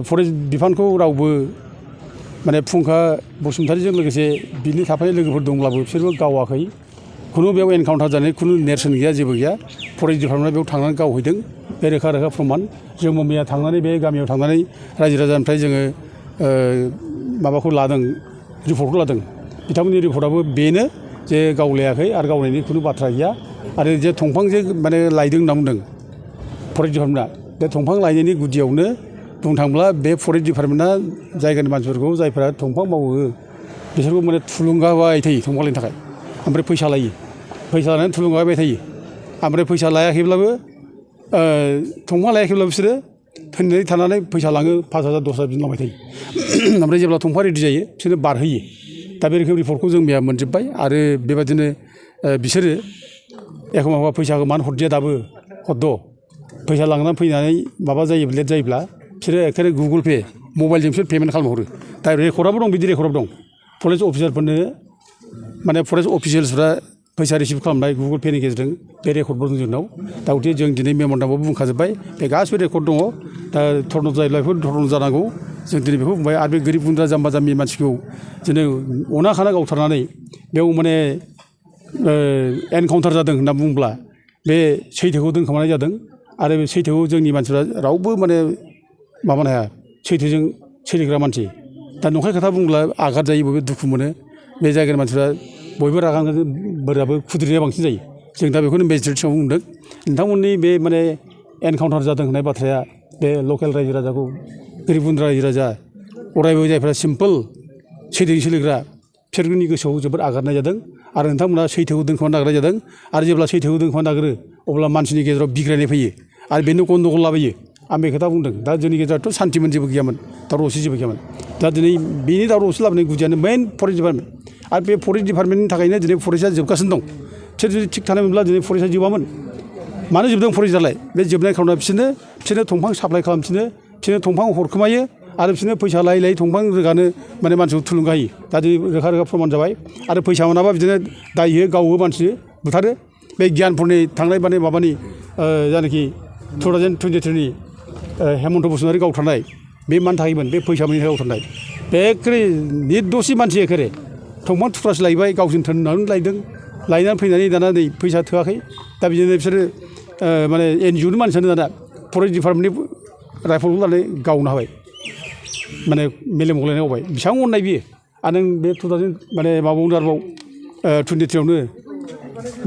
forest बिफानखौ रावबो माने फुंखा बसुमतारीजों लोगोसे बिनि थाफानाय लोगोफोर दंब्लाबो बिसोरबो गावाखै खुनु बेयाव एनकाउन्टार जानाय खुनु नेरसोन गैया जेबो गैया फरेस्ट डिपार्टमेन्टआ बेयाव थांनानै गावहैदों बे रोखा रोखा प्रमान जोंबो मैया थांनानै बे गामियाव थांनानै रायजो राजानिफ्राय जोङो माबाखौ लादों रिपर्टखौ लादों बिथांमोननि रिपर्टआबो बेनो जे गावलायाखै आरो गावनायनि खुनु बाथ्रा गैया आरो जे दंफां जे माने लायदों होनना बुंदों फरेस्ट डिपार्टमेन्टआ बे दंफां लायनायनि गुदियावनो बुंनो थाङोब्ला बे फरेस्ट डिपार्टमेन्टआ जायगानि मानसिफोरखौ जायफोरा दंफां मावो बिसोरखौ माने थुलुंगा होबाय थायो दंफां लायनो थाखाय ओमफ्राय फैसा लायो फैसा लानानै थुलुंगा होबाय थायो ओमफ्राय फैसा लायाखैब्लाबो दंफां लायाखैब्लाबो बिसोरो थैनानै थानानै फैसा लाङो 5,000 10,000 बिलांबाय थायो ओमफ्राय जेब्ला दंफां रेडि जायो बिसोरनो बारहोयो दा बे रोखोम रिपर्टखौ जों मैया मोनजोब्बाय आरो बेबादिनो बिसोरो एखमबा फैसाखौ मानो हरदिया दाबो हरद' फैसा लांनानै फैनानै माबा जायो लेट जायोब्ला बिसोरो एखेबारे गुगोल पे मबाइलजों बिसोर पेमेन्ट खालामहरो दा रेकर्डआबो दं बिदि रेकर्डआव दं फरेस्ट अफिसारफोरनो माने फरेस्ट अफिसियेल्सफ्रा फैसा रिसिभ खालामनाय गुगोल पेनि गेजेरजों बे रेकर्डबो दं जोंनाव दा गथिखे जों दिनै मेम'रेन्डामाव बुंखाजोब्बाय बे गासिबो रेकर्ड दङ दा धर्न जायोब्ला बेफोर धर्न जानांगौ जों दिनै बेखौ बुंबाय आरो बे गोरिब गुन्द्रा जाम्बा जाम्बि मानसिखौ दिनै अना खाना गावथारनानै बेयाव माने एनकाउन्टार जादों होनना बुंब्ला बे सैथोखौ दोनखोमानाय जादों आरो बे सैथोखौ जोंनि मानसिफ्रा रावबो माने माबानो हाया सैथोजों सोलिग्रा मानसि दा नंखाय खोथा बुंब्ला आघात जायो बयबो दुखु मोनो बे जायगानि मानसिफ्रा बयबो रागा बोराबो खुद्रिनाया बांसिन जायो जों दा बेखौनो मेजिस्ट्रेटआव बुंदों नोंथांमोननि बे माने एनकाउन्टार जादों होननाय बाथ्राया बे लकेल रायजो राजाखौ गोरिब गुन्द्रा रायजो राजा अरायबो जायफ्रा सिम्पोल सैथोजों सोलिग्रा बिसोरनि गोसोआव जोबोद आघातनाय जादों आरो नोंथांमोना सैथोखौ दोनखोमानो नागिरनाय जादों आरो जेब्ला सैथोखौ दोनखोमानो नागिरो अब्ला मानसिनि गेजेराव बिग्रायनाय फैयो आरो बेनो गन्दगल लाबोयो आं बे खोथा बुंदों दा जोंनि गेजेरावथ' सान्तिमोन जेबो गैयामोन दावराव दावसि जेबो गैयामोन दा दिनै बेनि दावराव दावसि लाबोनाय गुदियानो मेइन फरेस्ट डिपार्टमेन्ट आरो बे फरेस्ट डिपार्टमेन्टनि थाखायनो दिनै फरेस्टआ जोबगासिनो दं बिसोर जुदि थिग थानायमोनब्ला दिनै फरेस्टआ जोबामोन मानो जोबदों फरेस्टआलाय बे जोबनाय खार'ना बिसोरनो दंफां साप्लाय खालामफिनो बिसोरनो दंफां हरखोमायो आरो बिसोरनो फैसा लायै लायै दंफां रोगानो माने मानसिखौ थुलुंगा होयो दा दिनै रोखा रोखा प्रमान जाबाय आरो फैसा मोनाबा बिदिनो दाय होयो गावो मानसि बुथारो बे गियानफोरनि थांनाय माबानि जायनाखि 2023नि हेमन्त बसुमतारी गावथारनाय बे मानि थाखायमोन बे फैसा मोनैनि थाखाय गावथारनाय बे एखेबारे निर्दसि मानसि एखेबारे दंफां थुख्रासो लायबाय गावसोर थोननानै लायदों लायनानै फैनानै दाना नै फैसा थोआखै दा बिदिनो बिसोरो माने एनजिअनि मानसियानो दाना फरेस्ट डिपार्टमेन्टनि राइफलखौ लानानै गावनो हाबाय माने मेलेम गलायनाय गावबाय बेसेबां अननाय बियो आरो नों बे 2000 माने माबायावनो आरोबाव 23आवनो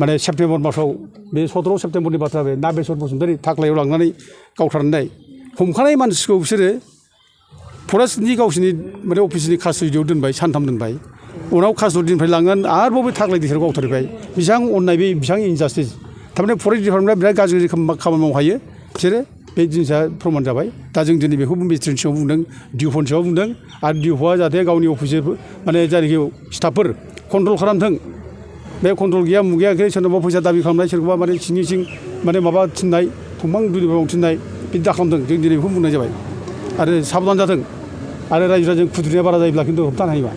माने सेप्तेम्बर मासाव बे 17 सेप्तेम्बरनि बाथ्रा बे नागेस्वर बसुमतारी थाख्लायाव लांनानै गावथारनाय हमखानाय मानसिखौ बिसोरो फरेस्टनि गावसोरनि माने अफिसनि कास्टडियाव दोनबाय सानथाम दोनबाय उनाव कास्टडिनिफ्राय लांनानै आरोबाव बे थाख्लाय दैसायाव गावथारबाय बेसेबां अननाय बे बेसेबां इनजास्टिस थारमाने फरेस्ट डिपार्टमेन्टआ बिराद गाज्रि खामानि मावनो हायो बिसोरो बे जिनिसा प्रमान जाबाय दा जों दिनै बेखौ मेजिस्ट्रेटनि सिगाङाव बुंदों डिअफनि सिगाङाव बुंदों आरो डिअफआ जाहाथे गावनि अफिसार माने जायनाखि स्टाफफोर कन्ट्रल खालामथों बे कन्ट्रल गैया मुगैयाखै सोरनावबा फैसा दाबि खालामनाय सोरखौबा माने सिं सिं माने माबा थिननाय दंफां दुलिबाव थिननाय बिदि दाखालामदों जों दिनै बेखौ बुंनाय जाबाय आरो साबधान जाथों आरो रायजो राजाजों खुद्रिनाया बारा जायोब्ला खिन्थु होबथानो हायोबा